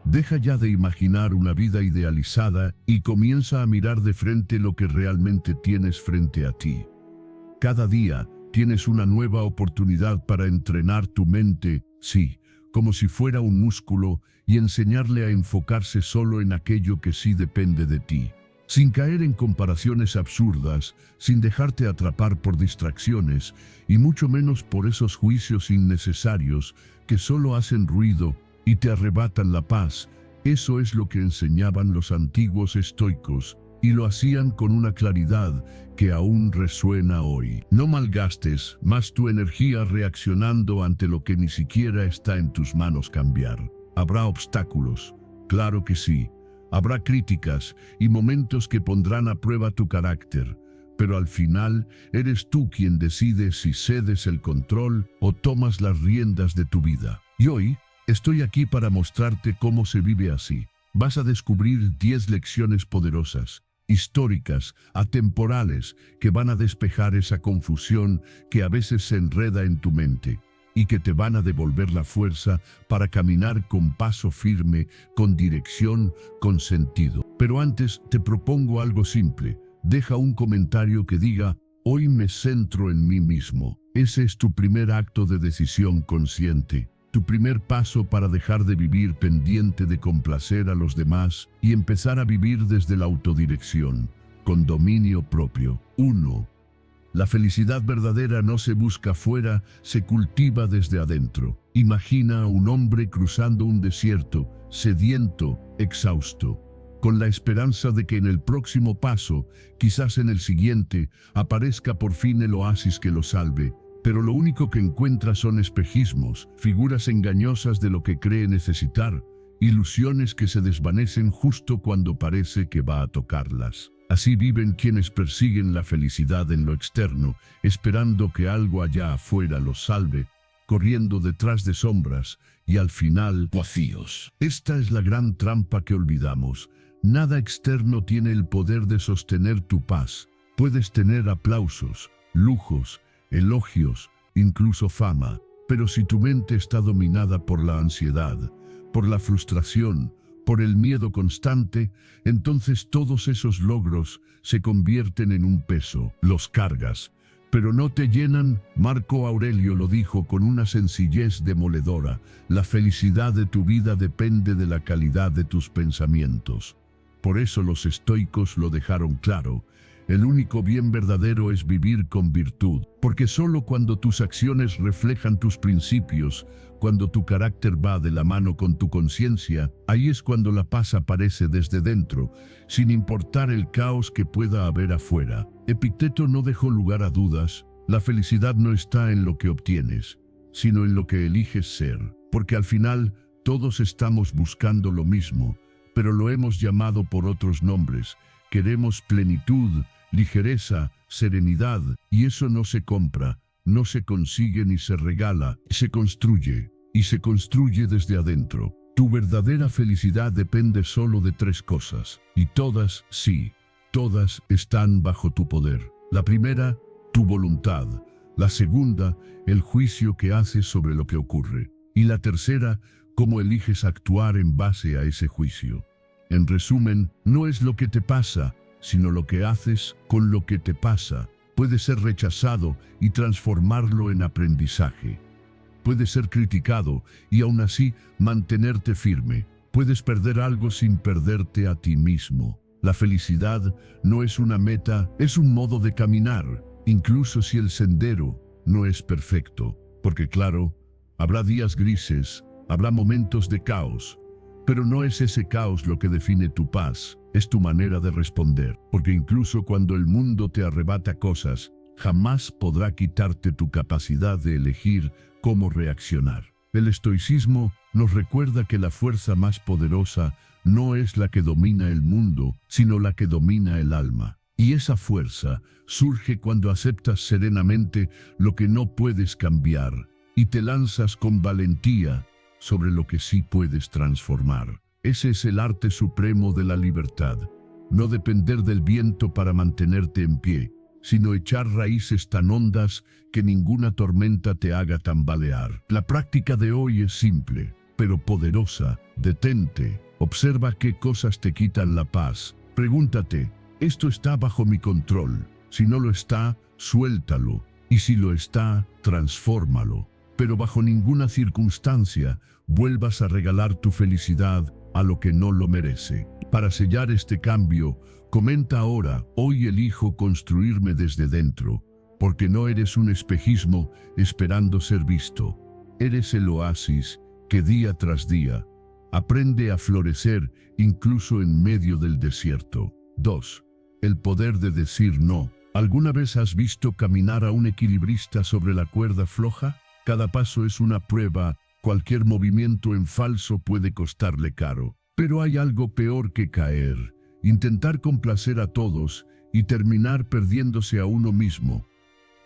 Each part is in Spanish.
Deja ya de imaginar una vida idealizada y comienza a mirar de frente lo que realmente tienes frente a ti. Cada día tienes una nueva oportunidad para entrenar tu mente, sí, como si fuera un músculo, y enseñarle a enfocarse solo en aquello que sí depende de ti. Sin caer en comparaciones absurdas, sin dejarte atrapar por distracciones, y mucho menos por esos juicios innecesarios que solo hacen ruido y te arrebatan la paz. Eso es lo que enseñaban los antiguos estoicos, y lo hacían con una claridad que aún resuena hoy. No malgastes más tu energía reaccionando ante lo que ni siquiera está en tus manos cambiar. Habrá obstáculos, claro que sí. Habrá críticas y momentos que pondrán a prueba tu carácter, pero al final eres tú quien decide si cedes el control o tomas las riendas de tu vida. Y hoy estoy aquí para mostrarte cómo se vive así. Vas a descubrir 10 lecciones poderosas, históricas, atemporales, que van a despejar esa confusión que a veces se enreda en tu mente, y que te van a devolver la fuerza para caminar con paso firme, con dirección, con sentido. Pero antes te propongo algo simple. Deja un comentario que diga: hoy me centro en mí mismo. Ese es tu primer acto de decisión consciente. Tu primer paso para dejar de vivir pendiente de complacer a los demás y empezar a vivir desde la autodirección, con dominio propio. 1. La felicidad verdadera no se busca fuera, se cultiva desde adentro. Imagina a un hombre cruzando un desierto, sediento, exhausto, con la esperanza de que en el próximo paso, quizás en el siguiente, aparezca por fin el oasis que lo salve. Pero lo único que encuentra son espejismos, figuras engañosas de lo que cree necesitar, ilusiones que se desvanecen justo cuando parece que va a tocarlas. Así viven quienes persiguen la felicidad en lo externo, esperando que algo allá afuera los salve, corriendo detrás de sombras y al final vacíos. Esta es la gran trampa que olvidamos. Nada externo tiene el poder de sostener tu paz. Puedes tener aplausos, lujos, elogios, incluso fama, pero si tu mente está dominada por la ansiedad, por la frustración, por el miedo constante, entonces todos esos logros se convierten en un peso. Los cargas, pero no te llenan. Marco Aurelio lo dijo con una sencillez demoledora: la felicidad de tu vida depende de la calidad de tus pensamientos. Por eso los estoicos lo dejaron claro: el único bien verdadero es vivir con virtud, porque solo cuando tus acciones reflejan tus principios, cuando tu carácter va de la mano con tu conciencia, ahí es cuando la paz aparece desde dentro, sin importar el caos que pueda haber afuera. Epicteto no dejó lugar a dudas: la felicidad no está en lo que obtienes, sino en lo que eliges ser, porque al final todos estamos buscando lo mismo, pero lo hemos llamado por otros nombres. Queremos plenitud, ligereza, serenidad, y eso no se compra, no se consigue ni se regala, se construye, y se construye desde adentro. Tu verdadera felicidad depende solo de 3 cosas, y todas, sí, todas están bajo tu poder. La primera, tu voluntad; la segunda, el juicio que haces sobre lo que ocurre; y la tercera, cómo eliges actuar en base a ese juicio. En resumen, no es lo que te pasa, sino lo que haces con lo que te pasa. Puede ser rechazado y transformarlo en aprendizaje. Puede ser criticado y aún así mantenerte firme. Puedes perder algo sin perderte a ti mismo. La felicidad no es una meta, es un modo de caminar, incluso si el sendero no es perfecto. Porque claro, habrá días grises, habrá momentos de caos, pero no es ese caos lo que define tu paz, es tu manera de responder. Porque incluso cuando el mundo te arrebata cosas, jamás podrá quitarte tu capacidad de elegir cómo reaccionar. El estoicismo nos recuerda que la fuerza más poderosa no es la que domina el mundo, sino la que domina el alma. Y esa fuerza surge cuando aceptas serenamente lo que no puedes cambiar y te lanzas con valentía sobre lo que sí puedes transformar. Ese es el arte supremo de la libertad. No depender del viento para mantenerte en pie, sino echar raíces tan hondas que ninguna tormenta te haga tambalear. La práctica de hoy es simple. pero poderosa. Detente, observa qué cosas te quitan la paz. Pregúntate, ¿esto está bajo mi control? Si no lo está, suéltalo. Y si lo está, transfórmalo. Pero bajo ninguna circunstancia vuelvas a regalar tu felicidad a lo que no lo merece. Para sellar este cambio, comenta ahora: hoy elijo construirme desde dentro, porque no eres un espejismo esperando ser visto. Eres el oasis que día tras día aprende a florecer incluso en medio del desierto. 2. El poder de decir no. ¿Alguna vez has visto caminar a un equilibrista sobre la cuerda floja? Cada paso es una prueba, cualquier movimiento en falso puede costarle caro. Pero hay algo peor que caer: intentar complacer a todos y terminar perdiéndose a uno mismo.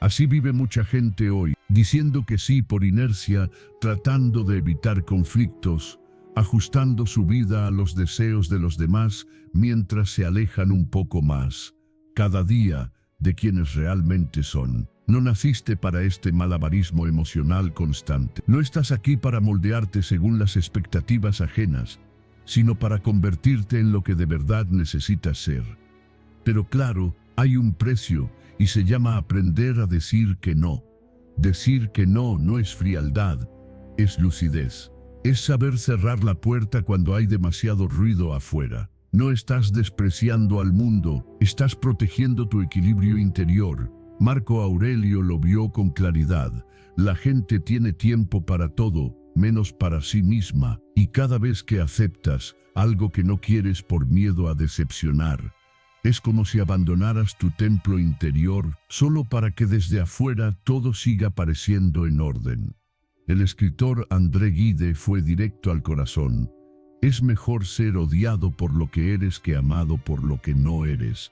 Así vive mucha gente hoy, diciendo que sí por inercia, tratando de evitar conflictos, ajustando su vida a los deseos de los demás mientras se alejan un poco más, cada día, de quienes realmente son. No naciste para este malabarismo emocional constante. No estás aquí para moldearte según las expectativas ajenas, sino para convertirte en lo que de verdad necesitas ser. Pero claro, hay un precio, y se llama aprender a decir que no. Decir que no no es frialdad, es lucidez. Es saber cerrar la puerta cuando hay demasiado ruido afuera. No estás despreciando al mundo, estás protegiendo tu equilibrio interior. Marco Aurelio lo vio con claridad: la gente tiene tiempo para todo, menos para sí misma, y cada vez que aceptas algo que no quieres por miedo a decepcionar, es como si abandonaras tu templo interior solo para que desde afuera todo siga pareciendo en orden. El escritor André Gide fue directo al corazón: es mejor ser odiado por lo que eres que amado por lo que no eres.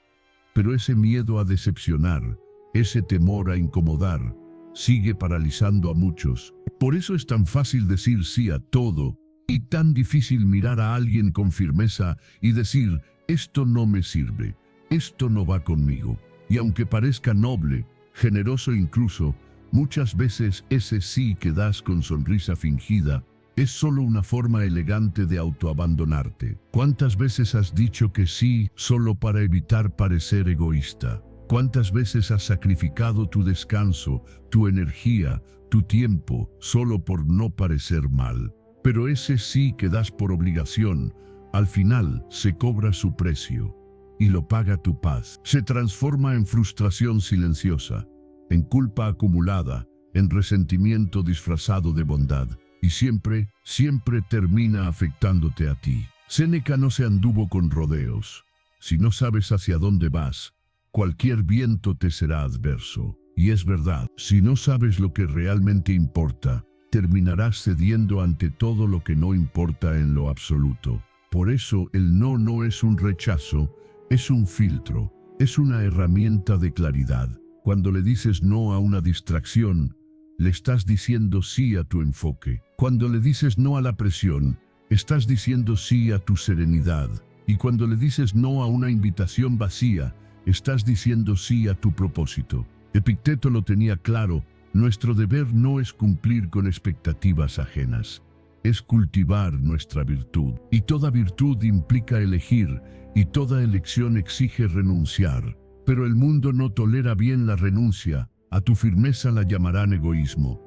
Pero ese miedo a decepcionar, ese temor a incomodar, sigue paralizando a muchos. Por eso es tan fácil decir sí a todo y tan difícil mirar a alguien con firmeza y decir: esto no me sirve, esto no va conmigo. Y aunque parezca noble, generoso incluso, muchas veces ese sí que das con sonrisa fingida es solo una forma elegante de autoabandonarte. ¿Cuántas veces has dicho que sí solo para evitar parecer egoísta? ¿Cuántas veces has sacrificado tu descanso, tu energía, tu tiempo, solo por no parecer mal? Pero ese sí que das por obligación, al final se cobra su precio, y lo paga tu paz. Se transforma en frustración silenciosa, en culpa acumulada, en resentimiento disfrazado de bondad, y siempre termina afectándote a ti. Séneca no se anduvo con rodeos. Si no sabes hacia dónde vas, cualquier viento te será adverso. Y es verdad, si no sabes lo que realmente importa, terminarás cediendo ante todo lo que no importa en lo absoluto. Por eso el no no es un rechazo, es un filtro, es una herramienta de claridad. Cuando le dices no a una distracción, le estás diciendo sí a tu enfoque. Cuando le dices no a la presión, estás diciendo sí a tu serenidad. Y cuando le dices no a una invitación vacía, estás diciendo sí a tu propósito. Epicteto lo tenía claro: nuestro deber no es cumplir con expectativas ajenas, es cultivar nuestra virtud. Y toda virtud implica elegir, y toda elección exige renunciar. Pero el mundo no tolera bien la renuncia. A tu firmeza la llamarán egoísmo,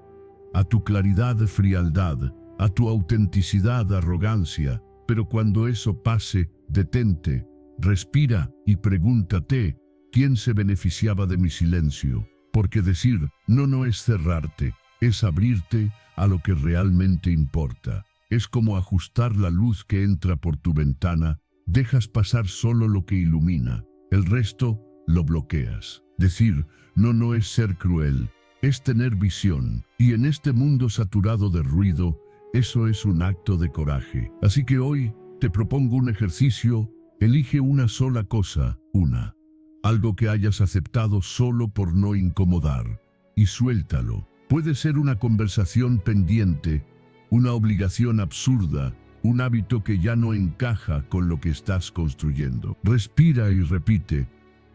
a tu claridad frialdad, a tu autenticidad arrogancia. Pero cuando eso pase, detente, respira y pregúntate: ¿quién se beneficiaba de mi silencio? Porque decir no no es cerrarte, es abrirte a lo que realmente importa. Es como ajustar la luz que entra por tu ventana: dejas pasar solo lo que ilumina, el resto lo bloqueas. Decir no no es ser cruel, es tener visión. Y en este mundo saturado de ruido, eso es un acto de coraje. Así que hoy te propongo un ejercicio: elige una sola cosa, algo que hayas aceptado solo por no incomodar, y suéltalo. Puede ser una conversación pendiente, una obligación absurda, un hábito que ya no encaja con lo que estás construyendo. Respira y repite: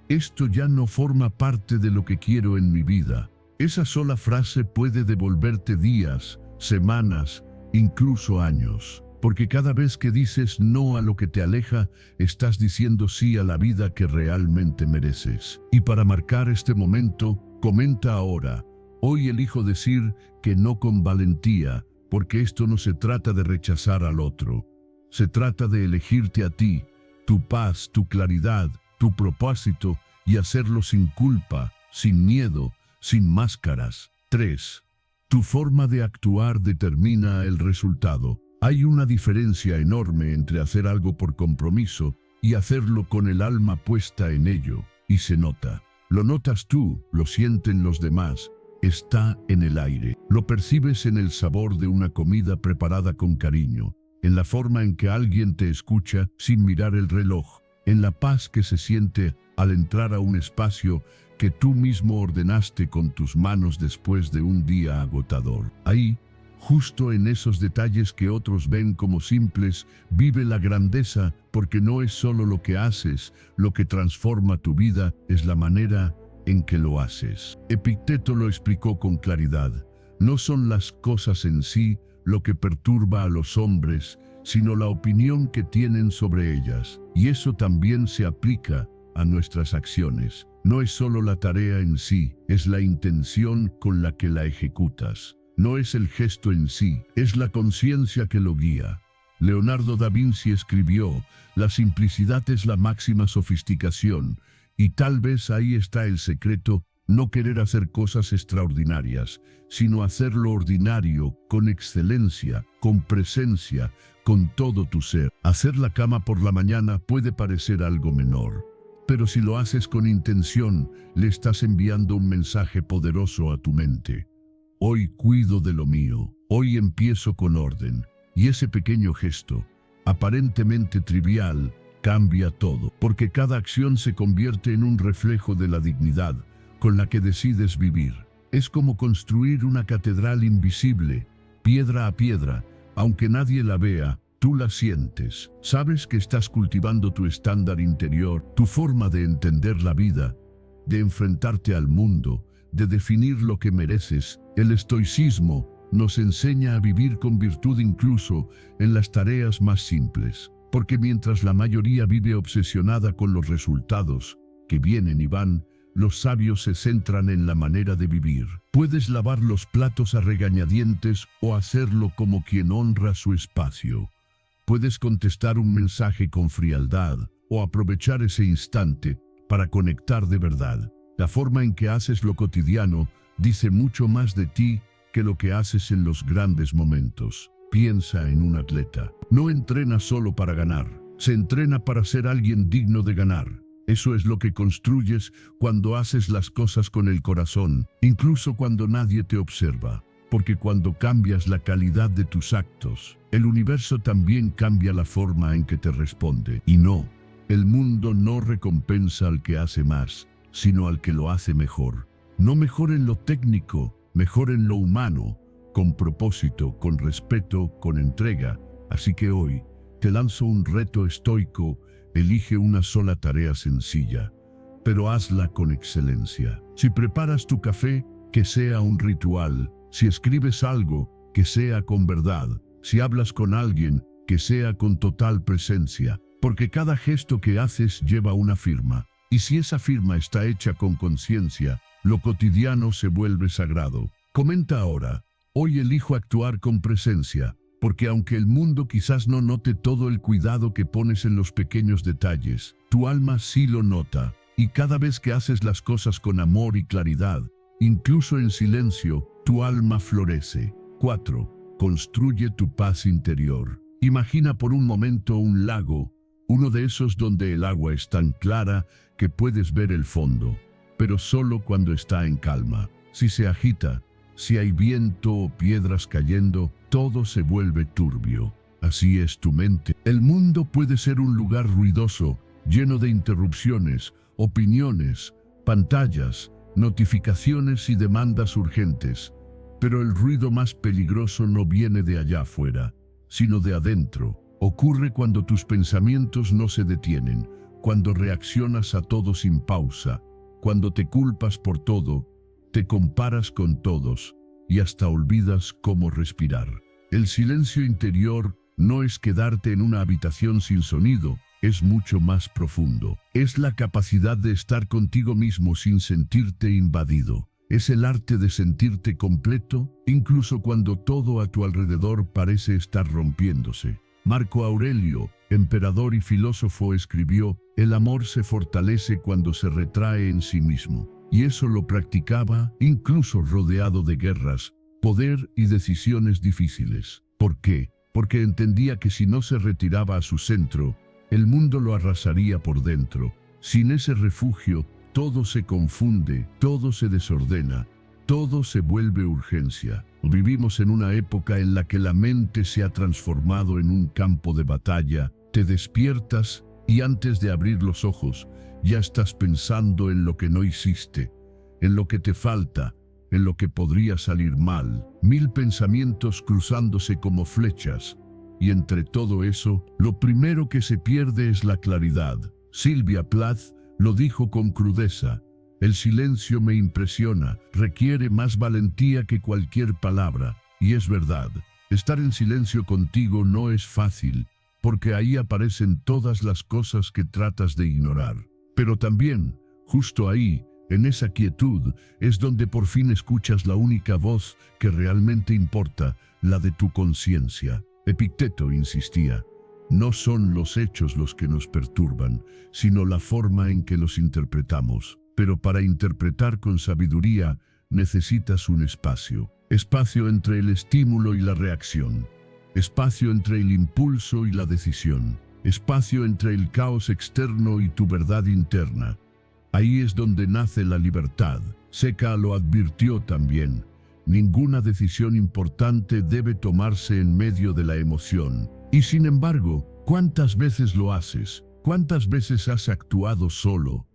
esto ya no forma parte de lo que quiero en mi vida. Esa sola frase puede devolverte días, semanas incluso años. Porque cada vez que dices no a lo que te aleja, estás diciendo sí a la vida que realmente mereces. Y para marcar este momento, comenta ahora: hoy elijo decir que no con valentía, porque esto no se trata de rechazar al otro. Se trata de elegirte a ti, tu paz, tu claridad, tu propósito, y hacerlo sin culpa, sin miedo, sin máscaras. 3. Tu forma de actuar determina el resultado. Hay una diferencia enorme entre hacer algo por compromiso y hacerlo con el alma puesta en ello, y se nota. Lo notas tú, lo sienten los demás, está en el aire. Lo percibes en el sabor de una comida preparada con cariño, en la forma en que alguien te escucha sin mirar el reloj, en la paz que se siente al entrar a un espacio que tú mismo ordenaste con tus manos después de un día agotador. Ahí, justo en esos detalles que otros ven como simples, vive la grandeza, porque no es solo lo que haces, lo que transforma tu vida, es la manera en que lo haces. Epicteto lo explicó con claridad: no son las cosas en sí lo que perturba a los hombres, sino la opinión que tienen sobre ellas. Y eso también se aplica a nuestras acciones. No es solo la tarea en sí, es la intención con la que la ejecutas. No es el gesto en sí, es la conciencia que lo guía. Leonardo da Vinci escribió: la simplicidad es la máxima sofisticación, y tal vez ahí está el secreto: no querer hacer cosas extraordinarias, sino hacer lo ordinario con excelencia, con presencia, con todo tu ser. Hacer la cama por la mañana puede parecer algo menor, pero si lo haces con intención, le estás enviando un mensaje poderoso a tu mente. Hoy cuido de lo mío, hoy empiezo con orden, y ese pequeño gesto, aparentemente trivial, cambia todo, porque cada acción se convierte en un reflejo de la dignidad con la que decides vivir. Es como construir una catedral invisible, piedra a piedra, aunque nadie la vea, tú la sientes. Sabes que estás cultivando tu estándar interior, tu forma de entender la vida, de enfrentarte al mundo, de definir lo que mereces. El estoicismo nos enseña a vivir con virtud incluso en las tareas más simples, porque mientras la mayoría vive obsesionada con los resultados, que vienen y van, los sabios se centran en la manera de vivir. Puedes lavar los platos a regañadientes o hacerlo como quien honra su espacio. Puedes contestar un mensaje con frialdad o aprovechar ese instante para conectar de verdad. La forma en que haces lo cotidiano dice mucho más de ti que lo que haces en los grandes momentos. Piensa en un atleta. No entrena solo para ganar, se entrena para ser alguien digno de ganar. Eso es lo que construyes cuando haces las cosas con el corazón, incluso cuando nadie te observa. Porque cuando cambias la calidad de tus actos, el universo también cambia la forma en que te responde. Y no, el mundo no recompensa al que hace más, sino al que lo hace mejor. No mejor en lo técnico, mejor en lo humano, con propósito, con respeto, con entrega. Así que hoy te lanzo un reto estoico: elige una sola tarea sencilla, pero hazla con excelencia. Si preparas tu café, que sea un ritual. Si escribes algo, que sea con verdad. Si hablas con alguien, que sea con total presencia, porque cada gesto que haces lleva una firma. Y si esa firma está hecha con conciencia, lo cotidiano se vuelve sagrado. Comenta ahora: hoy elijo actuar con presencia, porque aunque el mundo quizás no note todo el cuidado que pones en los pequeños detalles, tu alma sí lo nota. Y cada vez que haces las cosas con amor y claridad, incluso en silencio, tu alma florece. 4. Construye tu paz interior. Imagina por un momento un lago, uno de esos donde el agua es tan clara que puedes ver el fondo, pero solo cuando está en calma. Si se agita, si hay viento o piedras cayendo, todo se vuelve turbio. Así es tu mente. El mundo puede ser un lugar ruidoso, lleno de interrupciones, opiniones, pantallas, notificaciones y demandas urgentes. Pero el ruido más peligroso no viene de allá afuera, sino de adentro. Ocurre cuando tus pensamientos no se detienen, cuando reaccionas a todo sin pausa, cuando te culpas por todo, te comparas con todos y hasta olvidas cómo respirar. El silencio interior no es quedarte en una habitación sin sonido, es mucho más profundo. Es la capacidad de estar contigo mismo sin sentirte invadido. Es el arte de sentirte completo, incluso cuando todo a tu alrededor parece estar rompiéndose. Marco Aurelio, emperador y filósofo, escribió: "El amor se fortalece cuando se retrae en sí mismo". Y eso lo practicaba, incluso rodeado de guerras, poder y decisiones difíciles. ¿Por qué? Porque entendía que si no se retiraba a su centro, el mundo lo arrasaría por dentro. Sin ese refugio, todo se confunde, todo se desordena, todo se vuelve urgencia. Vivimos en una época en la que la mente se ha transformado en un campo de batalla. Te despiertas y antes de abrir los ojos, ya estás pensando en lo que no hiciste, en lo que te falta, en lo que podría salir mal. 1000 pensamientos cruzándose como flechas. Y entre todo eso, lo primero que se pierde es la claridad. Sylvia Plath lo dijo con crudeza: "El silencio me impresiona, requiere más valentía que cualquier palabra". Y es verdad, estar en silencio contigo no es fácil, porque ahí aparecen todas las cosas que tratas de ignorar. Pero también, justo ahí, en esa quietud, es donde por fin escuchas la única voz que realmente importa, la de tu conciencia. Epicteto insistía: "No son los hechos los que nos perturban, sino la forma en que los interpretamos". Pero para interpretar con sabiduría necesitas un espacio. Espacio entre el estímulo y la reacción. Espacio entre el impulso y la decisión. Espacio entre el caos externo y tu verdad interna. Ahí es donde nace la libertad. Seneca lo advirtió también: "Ninguna decisión importante debe tomarse en medio de la emoción". Y sin embargo, ¿cuántas veces lo haces? ¿Cuántas veces has actuado solo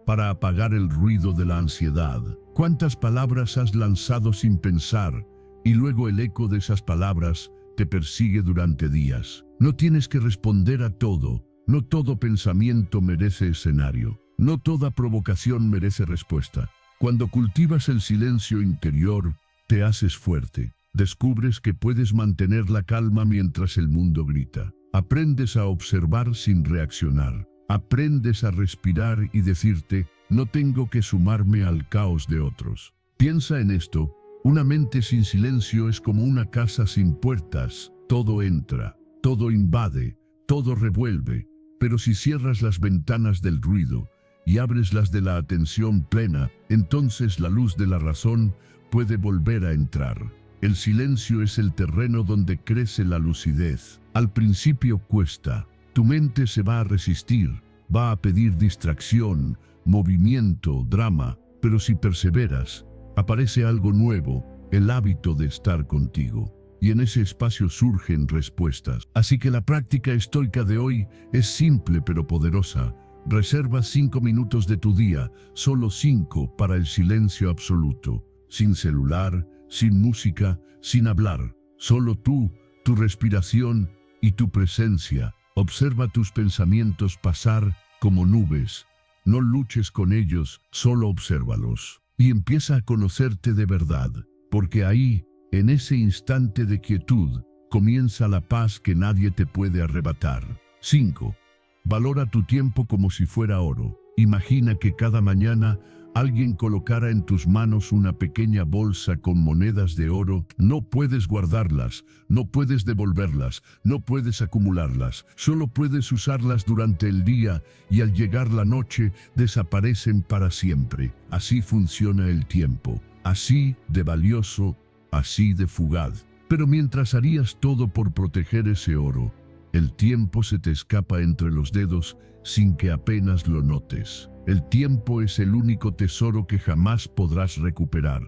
para apagar el ruido de la ansiedad? ¿Cuántas palabras has lanzado sin pensar y luego el eco de esas palabras te persigue durante días? No tienes que responder a todo. No todo pensamiento merece escenario. No toda provocación merece respuesta. Cuando cultivas el silencio interior, te haces fuerte. Descubres que puedes mantener la calma mientras el mundo grita. Aprendes a observar sin reaccionar. Aprendes a respirar y decirte: "No tengo que sumarme al caos de otros". Piensa en esto: una mente sin silencio es como una casa sin puertas. Todo entra, todo invade, todo revuelve. Pero si cierras las ventanas del ruido y abres las de la atención plena, entonces la luz de la razón puede volver a entrar. El silencio es el terreno donde crece la lucidez. Al principio cuesta. Tu mente se va a resistir, va a pedir distracción, movimiento, drama, pero si perseveras, aparece algo nuevo, el hábito de estar contigo. Y en ese espacio surgen respuestas. Así que la práctica estoica de hoy es simple pero poderosa. Reserva 5 minutos de tu día, solo 5, para el silencio absoluto. Sin celular, sin música, sin hablar. Solo tú, tu respiración y tu presencia. Observa tus pensamientos pasar como nubes. No luches con ellos, solo obsérvalos. Y empieza a conocerte de verdad, porque ahí, en ese instante de quietud, comienza la paz que nadie te puede arrebatar. 5. Valora tu tiempo como si fuera oro. Imagina que cada mañana alguien colocara en tus manos una pequeña bolsa con monedas de oro. No puedes guardarlas, no puedes devolverlas, no puedes acumularlas. Solo puedes usarlas durante el día y al llegar la noche desaparecen para siempre. Así funciona el tiempo. Así de valioso, así de fugaz. Pero mientras harías todo por proteger ese oro, el tiempo se te escapa entre los dedos sin que apenas lo notes. El tiempo es el único tesoro que jamás podrás recuperar.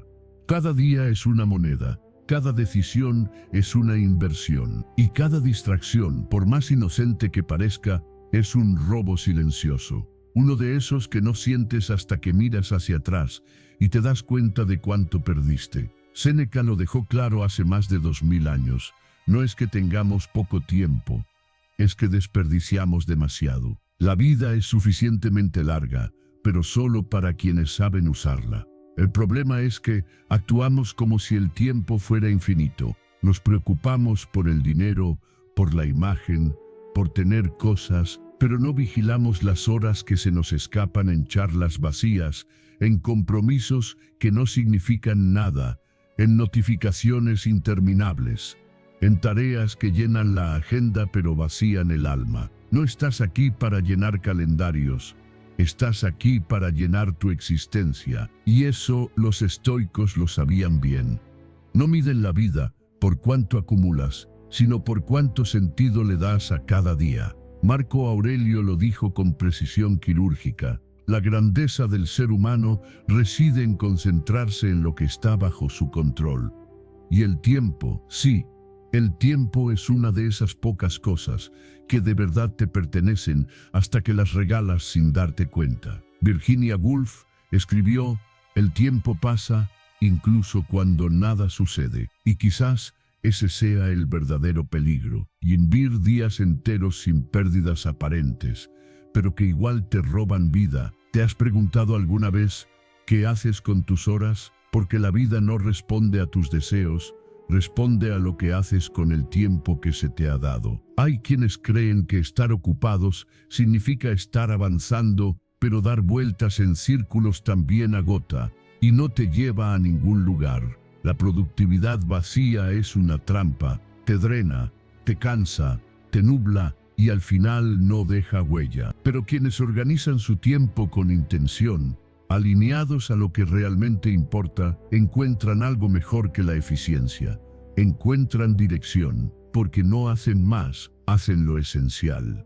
Cada día es una moneda, cada decisión es una inversión, y cada distracción, por más inocente que parezca, es un robo silencioso. Uno de esos que no sientes hasta que miras hacia atrás y te das cuenta de cuánto perdiste. Séneca lo dejó claro hace más de 2000 años. No es que tengamos poco tiempo, es que desperdiciamos demasiado. La vida es suficientemente larga, pero solo para quienes saben usarla. El problema es que actuamos como si el tiempo fuera infinito. Nos preocupamos por el dinero, por la imagen, por tener cosas, pero no vigilamos las horas que se nos escapan en charlas vacías, en compromisos que no significan nada, en notificaciones interminables, en tareas que llenan la agenda pero vacían el alma. No estás aquí para llenar calendarios, estás aquí para llenar tu existencia, y eso los estoicos lo sabían bien. No miden la vida por cuánto acumulas, sino por cuánto sentido le das a cada día. Marco Aurelio lo dijo con precisión quirúrgica: la grandeza del ser humano reside en concentrarse en lo que está bajo su control. Y el tiempo, sí, el tiempo es una de esas pocas cosas que de verdad te pertenecen hasta que las regalas sin darte cuenta. Virginia Woolf escribió: el tiempo pasa incluso cuando nada sucede. Y quizás ese sea el verdadero peligro, y vivir días enteros sin pérdidas aparentes, pero que igual te roban vida. ¿Te has preguntado alguna vez qué haces con tus horas? Porque la vida no responde a tus deseos, responde a lo que haces con el tiempo que se te ha dado. Hay quienes creen que estar ocupados significa estar avanzando, pero dar vueltas en círculos también agota y no te lleva a ningún lugar. La productividad vacía es una trampa, te drena, te cansa, te nubla y al final no deja huella. Pero quienes organizan su tiempo con intención, alineados a lo que realmente importa, encuentran algo mejor que la eficiencia. Encuentran dirección, porque no hacen más, hacen lo esencial.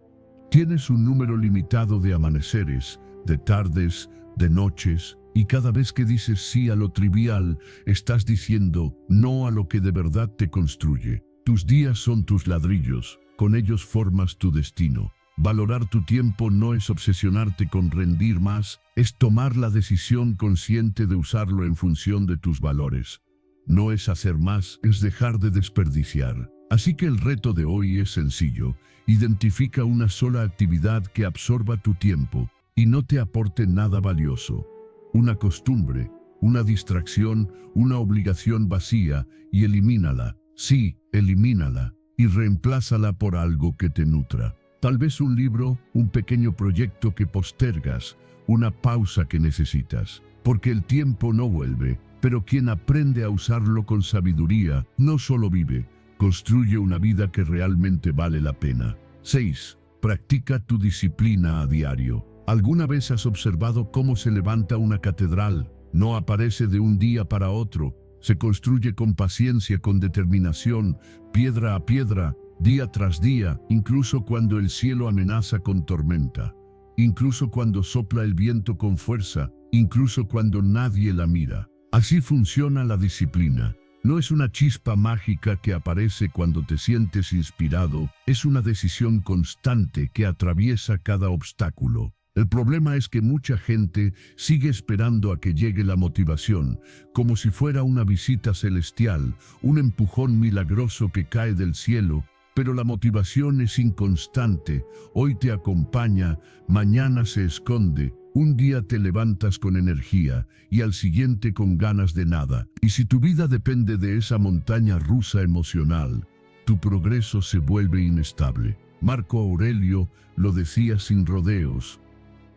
Tienes un número limitado de amaneceres, de tardes, de noches, y cada vez que dices sí a lo trivial, estás diciendo no a lo que de verdad te construye. Tus días son tus ladrillos, con ellos formas tu destino. Valorar tu tiempo no es obsesionarte con rendir más, es tomar la decisión consciente de usarlo en función de tus valores. No es hacer más, es dejar de desperdiciar. Así que el reto de hoy es sencillo: identifica una sola actividad que absorba tu tiempo y no te aporte nada valioso. Una costumbre, una distracción, una obligación vacía, y elimínala. Sí, elimínala y reemplázala por algo que te nutra. Tal vez un libro, un pequeño proyecto que postergas, una pausa que necesitas. Porque el tiempo no vuelve, pero quien aprende a usarlo con sabiduría no solo vive, construye una vida que realmente vale la pena. 6. Practica tu disciplina a diario. ¿Alguna vez has observado cómo se levanta una catedral? No aparece de un día para otro. Se construye con paciencia, con determinación, piedra a piedra, día tras día, incluso cuando el cielo amenaza con tormenta, incluso cuando sopla el viento con fuerza, incluso cuando nadie la mira. Así funciona la disciplina. No es una chispa mágica que aparece cuando te sientes inspirado, es una decisión constante que atraviesa cada obstáculo. El problema es que mucha gente sigue esperando a que llegue la motivación, como si fuera una visita celestial, un empujón milagroso que cae del cielo, pero la motivación es inconstante. Hoy te acompaña, mañana se esconde, un día te levantas con energía y al siguiente con ganas de nada. Y si tu vida depende de esa montaña rusa emocional, tu progreso se vuelve inestable. Marco Aurelio lo decía sin rodeos: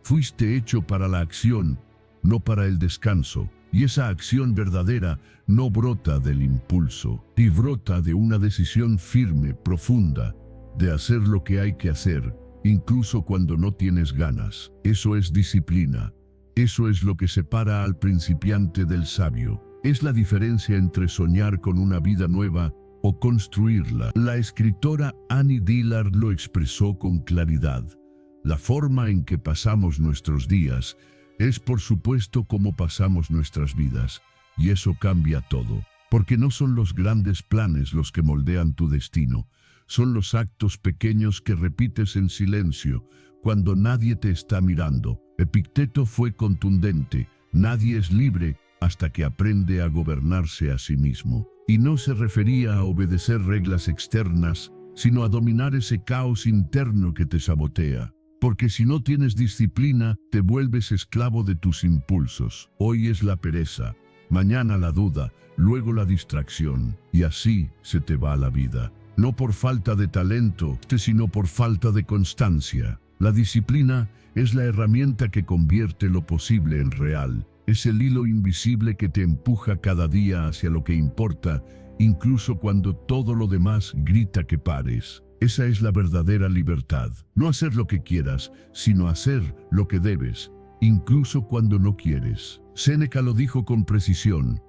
fuiste hecho para la acción, no para el descanso, y esa acción verdadera no brota del impulso, y brota de una decisión firme, profunda, de hacer lo que hay que hacer, incluso cuando no tienes ganas. Eso es disciplina. Eso es lo que separa al principiante del sabio. Es la diferencia entre soñar con una vida nueva o construirla. La escritora Annie Dillard lo expresó con claridad: la forma en que pasamos nuestros días es, por supuesto, como pasamos nuestras vidas, y eso cambia todo, porque no son los grandes planes los que moldean tu destino, son los actos pequeños que repites en silencio, cuando nadie te está mirando. Epicteto fue contundente: nadie es libre hasta que aprende a gobernarse a sí mismo. Y no se refería a obedecer reglas externas, sino a dominar ese caos interno que te sabotea. Porque si no tienes disciplina, te vuelves esclavo de tus impulsos. Hoy es la pereza, mañana la duda, luego la distracción, y así se te va la vida. No por falta de talento, sino por falta de constancia. La disciplina es la herramienta que convierte lo posible en real. Es el hilo invisible que te empuja cada día hacia lo que importa, incluso cuando todo lo demás grita que pares. Esa es la verdadera libertad. No hacer lo que quieras, sino hacer lo que debes, incluso cuando no quieres. Séneca lo dijo con precisión.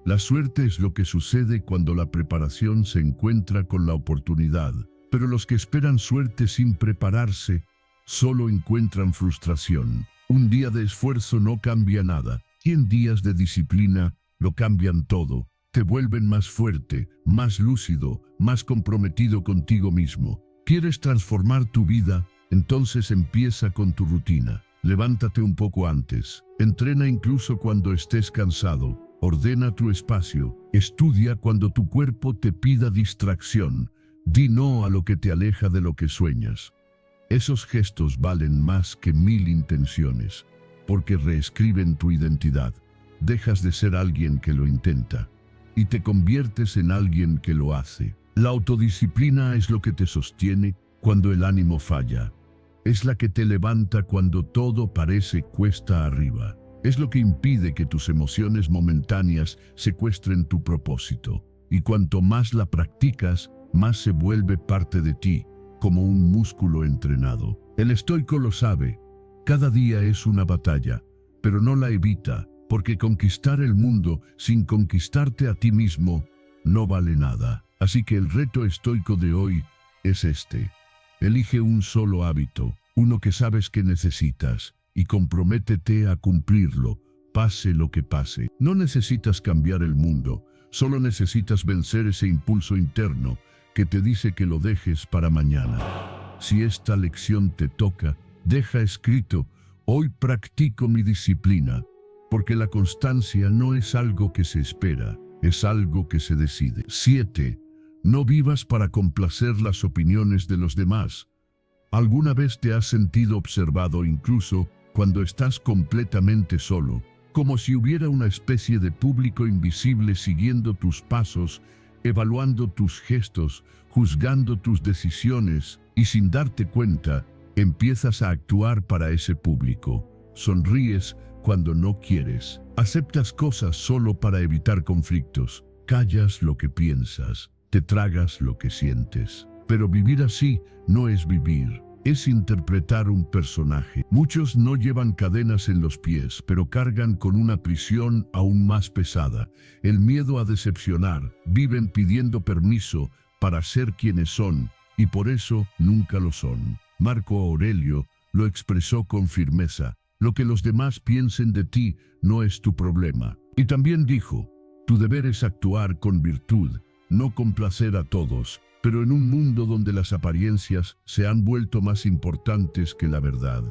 La suerte es lo que sucede cuando la preparación se encuentra con la oportunidad. Pero los que esperan suerte sin prepararse, solo encuentran frustración. Un día de esfuerzo no cambia nada. 100 días de disciplina lo cambian todo. Te vuelven más fuerte, más lúcido, más comprometido contigo mismo. ¿Quieres transformar tu vida? Entonces empieza con tu rutina. Levántate un poco antes. Entrena incluso cuando estés cansado. Ordena tu espacio. Estudia cuando tu cuerpo te pida distracción. Di no a lo que te aleja de lo que sueñas. Esos gestos valen más que 1000 intenciones, porque reescriben tu identidad. Dejas de ser alguien que lo intenta y te conviertes en alguien que lo hace. La autodisciplina es lo que te sostiene cuando el ánimo falla. Es la que te levanta cuando todo parece cuesta arriba. Es lo que impide que tus emociones momentáneas secuestren tu propósito. Y cuanto más la practicas, más se vuelve parte de ti, como un músculo entrenado. El estoico lo sabe. Cada día es una batalla, pero no la evita, porque conquistar el mundo sin conquistarte a ti mismo no vale nada. Así que el reto estoico de hoy es este. Elige un solo hábito, uno que sabes que necesitas, y comprométete a cumplirlo, pase lo que pase. No necesitas cambiar el mundo, solo necesitas vencer ese impulso interno que te dice que lo dejes para mañana. Si esta lección te toca, deja escrito: hoy practico mi disciplina, porque la constancia no es algo que se espera, es algo que se decide. 7. No vivas para complacer las opiniones de los demás. ¿Alguna vez te has sentido observado incluso cuando estás completamente solo, como si hubiera una especie de público invisible siguiendo tus pasos, evaluando tus gestos, juzgando tus decisiones, y sin darte cuenta, empiezas a actuar para ese público? Sonríes cuando no quieres, aceptas cosas solo para evitar conflictos, callas lo que piensas, te tragas lo que sientes. Pero vivir así no es vivir. Es interpretar un personaje. Muchos no llevan cadenas en los pies, pero cargan con una prisión aún más pesada: el miedo a decepcionar. Viven pidiendo permiso para ser quienes son, y por eso nunca lo son. Marco Aurelio lo expresó con firmeza: lo que los demás piensen de ti no es tu problema. Y también dijo: tu deber es actuar con virtud, no complacer a todos. Pero en un mundo donde las apariencias se han vuelto más importantes que la verdad,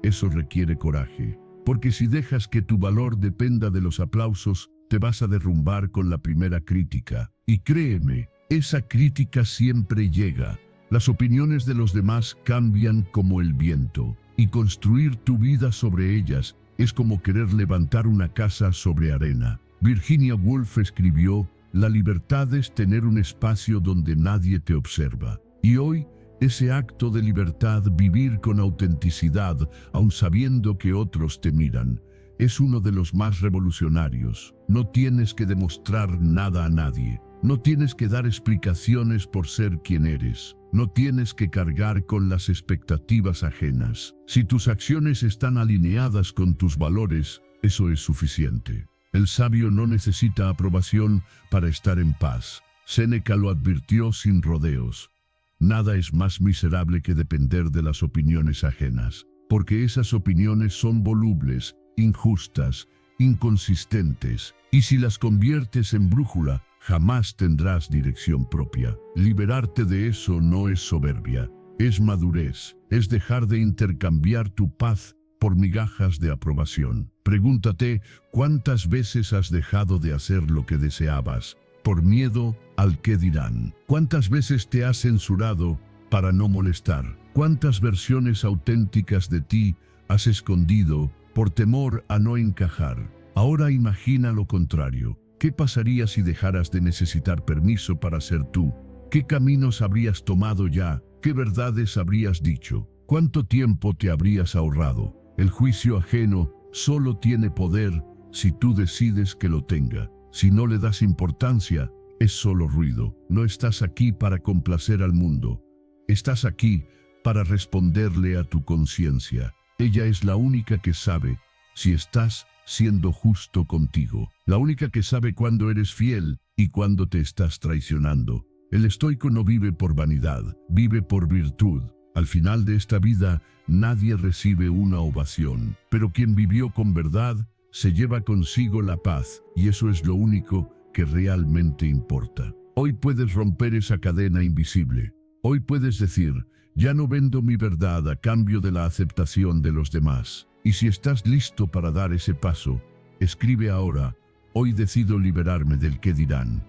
eso requiere coraje. Porque si dejas que tu valor dependa de los aplausos, te vas a derrumbar con la primera crítica. Y créeme, esa crítica siempre llega. Las opiniones de los demás cambian como el viento, y construir tu vida sobre ellas es como querer levantar una casa sobre arena. Virginia Woolf escribió: la libertad es tener un espacio donde nadie te observa. Y hoy, ese acto de libertad, vivir con autenticidad, aun sabiendo que otros te miran, es uno de los más revolucionarios. No tienes que demostrar nada a nadie. No tienes que dar explicaciones por ser quien eres. No tienes que cargar con las expectativas ajenas. Si tus acciones están alineadas con tus valores, eso es suficiente. El sabio no necesita aprobación para estar en paz. Séneca lo advirtió sin rodeos. Nada es más miserable que depender de las opiniones ajenas, porque esas opiniones son volubles, injustas, inconsistentes, y si las conviertes en brújula, jamás tendrás dirección propia. Liberarte de eso no es soberbia, es madurez, es dejar de intercambiar tu paz por migajas de aprobación. Pregúntate, ¿cuántas veces has dejado de hacer lo que deseabas por miedo al qué dirán? ¿Cuántas veces te has censurado para no molestar? ¿Cuántas versiones auténticas de ti has escondido por temor a no encajar? Ahora imagina lo contrario. ¿Qué pasaría si dejaras de necesitar permiso para ser tú? ¿Qué caminos habrías tomado ya? ¿Qué verdades habrías dicho? ¿Cuánto tiempo te habrías ahorrado? El juicio ajeno solo tiene poder si tú decides que lo tenga. Si no le das importancia, es solo ruido. No estás aquí para complacer al mundo. Estás aquí para responderle a tu conciencia. Ella es la única que sabe si estás siendo justo contigo. La única que sabe cuándo eres fiel y cuándo te estás traicionando. El estoico no vive por vanidad, vive por virtud. Al final de esta vida, nadie recibe una ovación, pero quien vivió con verdad se lleva consigo la paz, y eso es lo único que realmente importa. Hoy puedes romper esa cadena invisible. Hoy puedes decir, ya no vendo mi verdad a cambio de la aceptación de los demás. Y si estás listo para dar ese paso, escribe ahora, hoy decido liberarme del qué dirán.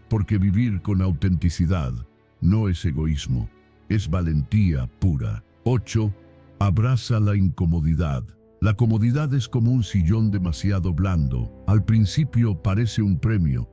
Porque vivir con autenticidad no es egoísmo, es valentía pura. 8. Abraza la incomodidad. La comodidad es como un sillón demasiado blando. Al principio parece un premio,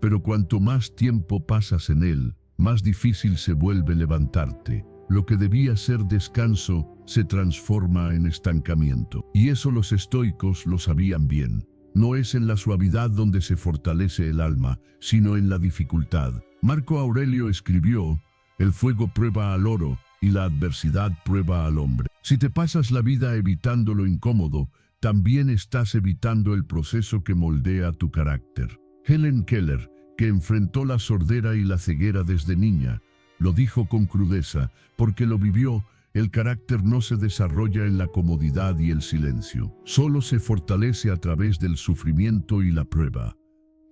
pero cuanto más tiempo pasas en él, más difícil se vuelve levantarte. Lo que debía ser descanso se transforma en estancamiento. Y eso los estoicos lo sabían bien. No es en la suavidad donde se fortalece el alma, sino en la dificultad. Marco Aurelio escribió, el fuego prueba al oro y la adversidad prueba al hombre. Si te pasas la vida evitando lo incómodo, también estás evitando el proceso que moldea tu carácter. Helen Keller, que enfrentó la sordera y la ceguera desde niña, lo dijo con crudeza, porque lo vivió. El carácter no se desarrolla en la comodidad y el silencio. Solo se fortalece a través del sufrimiento y la prueba.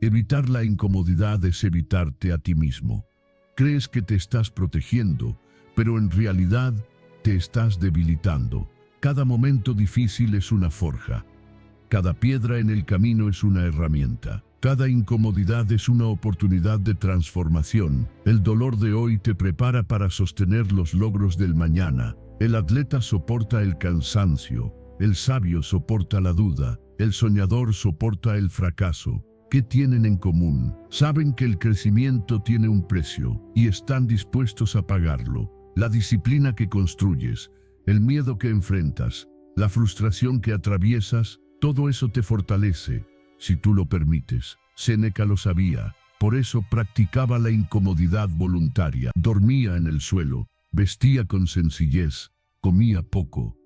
Evitar la incomodidad es evitarte a ti mismo. Crees que te estás protegiendo, pero en realidad te estás debilitando. Cada momento difícil es una forja. Cada piedra en el camino es una herramienta. Cada incomodidad es una oportunidad de transformación. El dolor de hoy te prepara para sostener los logros del mañana. El atleta soporta el cansancio. El sabio soporta la duda. El soñador soporta el fracaso. ¿Qué tienen en común? Saben que el crecimiento tiene un precio y están dispuestos a pagarlo. La disciplina que construyes, el miedo que enfrentas, la frustración que atraviesas, todo eso te fortalece, si tú lo permites. Séneca lo sabía, por eso practicaba la incomodidad voluntaria. Dormía en el suelo, vestía con sencillez, comía poco.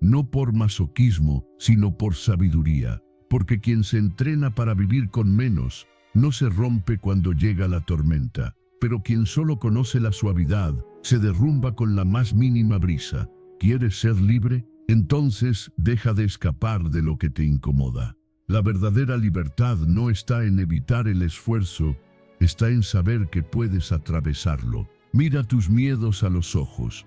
No por masoquismo, sino por sabiduría. Porque quien se entrena para vivir con menos, no se rompe cuando llega la tormenta. Pero quien solo conoce la suavidad, se derrumba con la más mínima brisa. ¿Quieres ser libre? Entonces deja de escapar de lo que te incomoda. La verdadera libertad no está en evitar el esfuerzo, está en saber que puedes atravesarlo. Mira tus miedos a los ojos.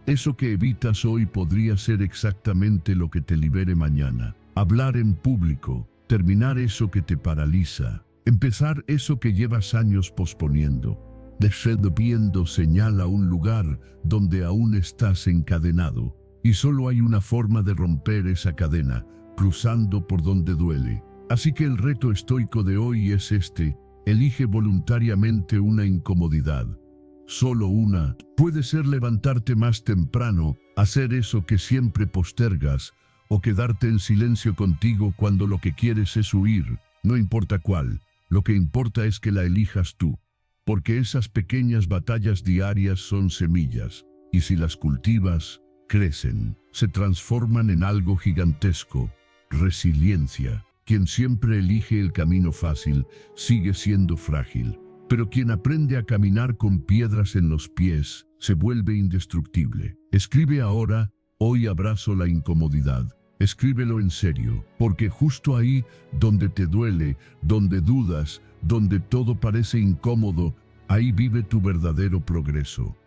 Eso que evitas hoy podría ser exactamente lo que te libere mañana. Hablar en público, terminar eso que te paraliza, empezar eso que llevas años posponiendo. Viendo señala un lugar donde aún estás encadenado, y solo hay una forma de romper esa cadena, cruzando por donde duele. Así que el reto estoico de hoy es este: elige voluntariamente una incomodidad. Solo una. Puede ser levantarte más temprano, hacer eso que siempre postergas, o quedarte en silencio contigo cuando lo que quieres es huir. No importa cuál, lo que importa es que la elijas tú. Porque esas pequeñas batallas diarias son semillas, y si las cultivas, crecen, se transforman en algo gigantesco. Resiliencia. Quien siempre elige el camino fácil, sigue siendo frágil. Pero quien aprende a caminar con piedras en los pies, se vuelve indestructible. Escribe ahora, hoy abrazo la incomodidad. Escríbelo en serio, porque justo ahí, donde te duele, donde dudas, donde todo parece incómodo, ahí vive tu verdadero progreso.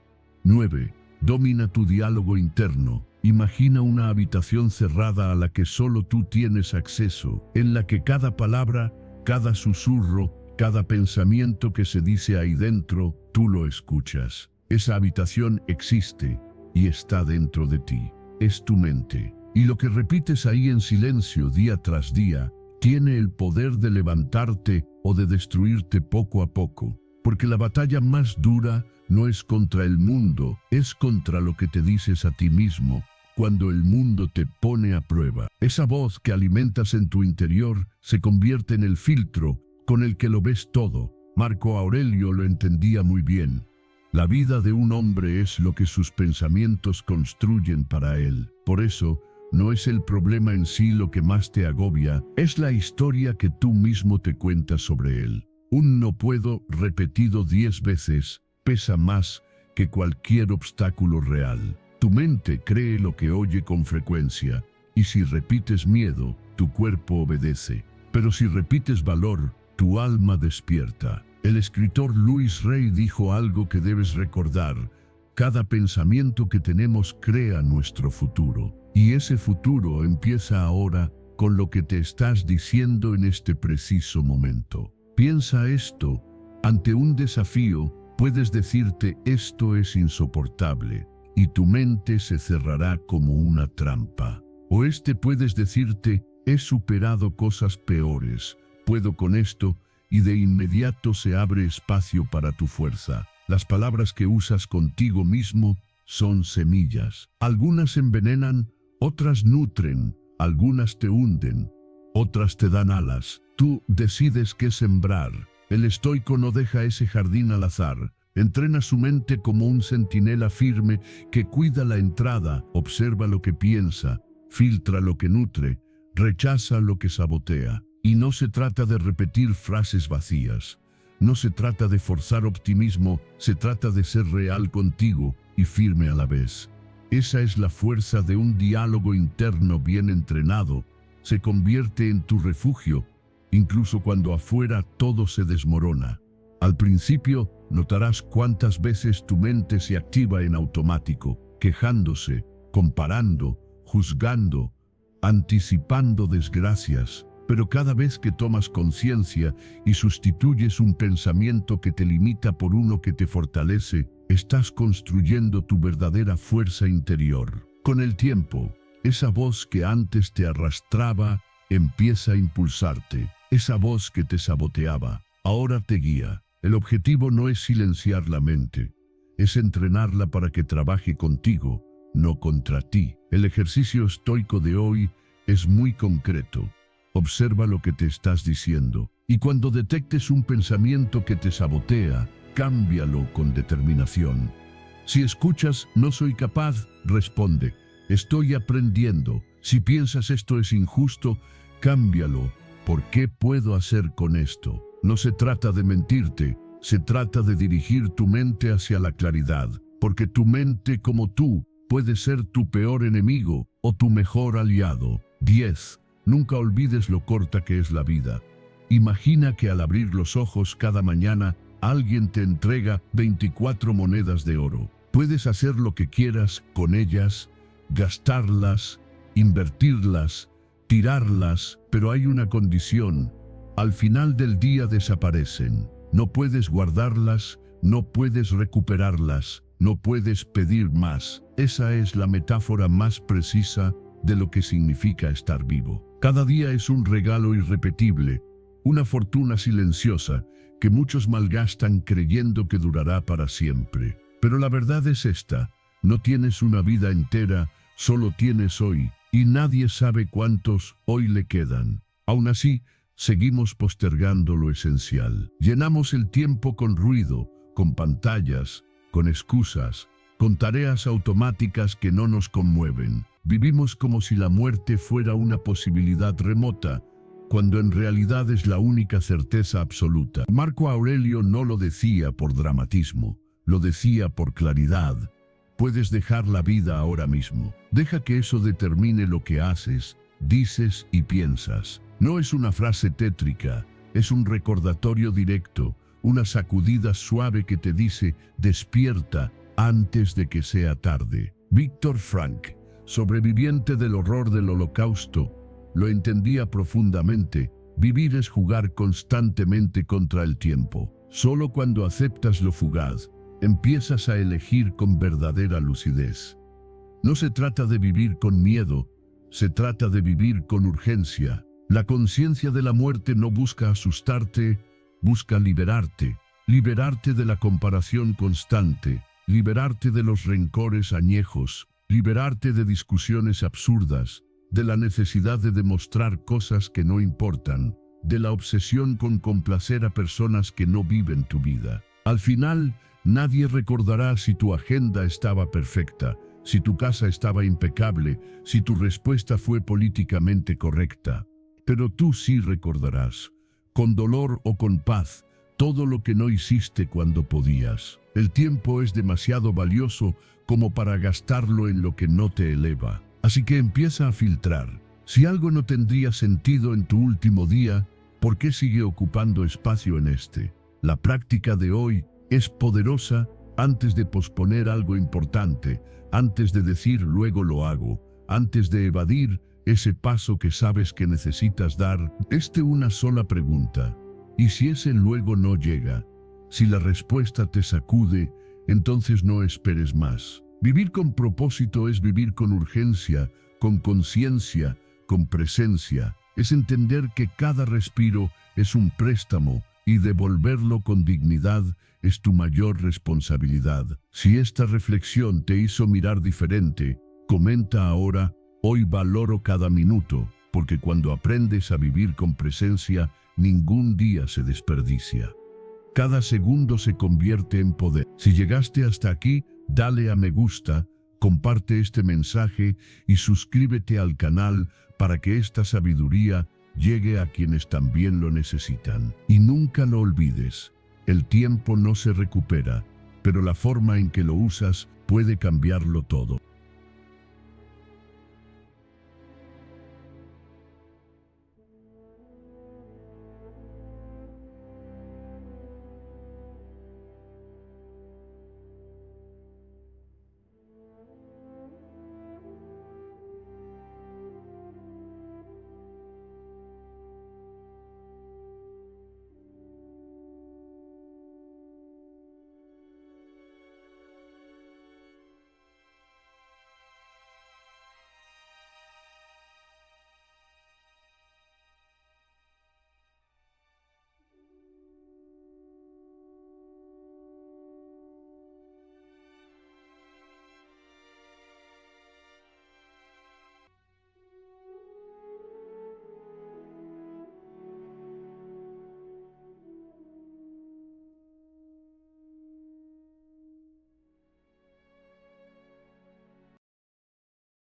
9. Domina tu diálogo interno. Imagina una habitación cerrada a la que solo tú tienes acceso, en la que cada palabra, cada susurro, cada pensamiento que se dice ahí dentro, tú lo escuchas. Esa habitación existe y está dentro de ti. Es tu mente. Y lo que repites ahí en silencio día tras día, tiene el poder de levantarte o de destruirte poco a poco. Porque la batalla más dura no es contra el mundo, es contra lo que te dices a ti mismo cuando el mundo te pone a prueba. Esa voz que alimentas en tu interior se convierte en el filtro con el que lo ves todo. Marco Aurelio lo entendía muy bien. La vida de un hombre es lo que sus pensamientos construyen para él. Por eso, no es el problema en sí lo que más te agobia, es la historia que tú mismo te cuentas sobre él. Un no puedo repetido 10 veces pesa más que cualquier obstáculo real. Tu mente cree lo que oye con frecuencia, y si repites miedo, tu cuerpo obedece. Pero si repites valor, tu alma despierta. El escritor Luis Rey dijo algo que debes recordar: cada pensamiento que tenemos crea nuestro futuro. Y ese futuro empieza ahora con lo que te estás diciendo en este preciso momento. Piensa esto: ante un desafío, puedes decirte esto es insoportable, y tu mente se cerrará como una trampa. O puedes decirte he superado cosas peores, puedo con esto, y de inmediato se abre espacio para tu fuerza. Las palabras que usas contigo mismo son semillas. Algunas envenenan, otras nutren, algunas te hunden, otras te dan alas. Tú decides qué sembrar. El estoico no deja ese jardín al azar. Entrena su mente como un centinela firme que cuida la entrada, observa lo que piensa, filtra lo que nutre, rechaza lo que sabotea. Y no se trata de repetir frases vacías. No se trata de forzar optimismo, se trata de ser real contigo y firme a la vez. Esa es la fuerza de un diálogo interno bien entrenado. Se convierte en tu refugio, incluso cuando afuera todo se desmorona. Al principio, notarás cuántas veces tu mente se activa en automático, quejándose, comparando, juzgando, anticipando desgracias. Pero cada vez que tomas conciencia y sustituyes un pensamiento que te limita por uno que te fortalece, estás construyendo tu verdadera fuerza interior. Con el tiempo, esa voz que antes te arrastraba empieza a impulsarte. Esa voz que te saboteaba ahora te guía. El objetivo no es silenciar la mente, es entrenarla para que trabaje contigo, no contra ti. El ejercicio estoico de hoy es muy concreto. Observa lo que te estás diciendo, y cuando detectes un pensamiento que te sabotea, cámbialo con determinación. Si escuchas "no soy capaz", responde "estoy aprendiendo". Si piensas "esto es injusto", cámbialo por "¿qué puedo hacer con esto?". No se trata de mentirte, se trata de dirigir tu mente hacia la claridad, porque tu mente, como tú, puede ser tu peor enemigo o tu mejor aliado. 10. Nunca olvides lo corta que es la vida. Imagina que al abrir los ojos cada mañana, alguien te entrega 24 monedas de oro. Puedes hacer lo que quieras con ellas, gastarlas, invertirlas, tirarlas, pero hay una condición: al final del día desaparecen. No puedes guardarlas, no puedes recuperarlas, no puedes pedir más. Esa es la metáfora más precisa de lo que significa estar vivo. Cada día es un regalo irrepetible, una fortuna silenciosa que muchos malgastan creyendo que durará para siempre. Pero la verdad es esta: no tienes una vida entera, solo tienes hoy, y nadie sabe cuántos hoy le quedan. Aún así, seguimos postergando lo esencial. Llenamos el tiempo con ruido, con pantallas, con excusas, con tareas automáticas que no nos conmueven. Vivimos como si la muerte fuera una posibilidad remota, cuando en realidad es la única certeza absoluta. Marco Aurelio no lo decía por dramatismo, lo decía por claridad. Puedes dejar la vida ahora mismo. Deja que eso determine lo que haces, dices y piensas. No es una frase tétrica, es un recordatorio directo, una sacudida suave que te dice: despierta antes de que sea tarde. Víctor Frank, sobreviviente del horror del Holocausto, lo entendía profundamente. Vivir es jugar constantemente contra el tiempo. Solo cuando aceptas lo fugaz, empiezas a elegir con verdadera lucidez. No se trata de vivir con miedo, se trata de vivir con urgencia. La conciencia de la muerte no busca asustarte, busca liberarte. Liberarte de la comparación constante, liberarte de los rencores añejos, liberarte de discusiones absurdas, de la necesidad de demostrar cosas que no importan, de la obsesión con complacer a personas que no viven tu vida. Al final, nadie recordará si tu agenda estaba perfecta, si tu casa estaba impecable, si tu respuesta fue políticamente correcta. Pero tú sí recordarás, con dolor o con paz, todo lo que no hiciste cuando podías. El tiempo es demasiado valioso como para gastarlo en lo que no te eleva. Así que empieza a filtrar. Si algo no tendría sentido en tu último día, ¿por qué sigue ocupando espacio en este? La práctica de hoy es poderosa antes de posponer algo importante, antes de decir luego lo hago, antes de evadir ese paso que sabes que necesitas dar. Una sola pregunta. ¿Y si ese luego no llega? Si la respuesta te sacude, entonces no esperes más. Vivir con propósito es vivir con urgencia, con conciencia, con presencia. Es entender que cada respiro es un préstamo y devolverlo con dignidad es tu mayor responsabilidad. Si esta reflexión te hizo mirar diferente, comenta ahora: hoy valoro cada minuto, porque cuando aprendes a vivir con presencia, ningún día se desperdicia. Cada segundo se convierte en poder. Si llegaste hasta aquí, dale a me gusta, comparte este mensaje y suscríbete al canal para que esta sabiduría llegue a quienes también lo necesitan. Y nunca lo olvides, el tiempo no se recupera, pero la forma en que lo usas puede cambiarlo todo.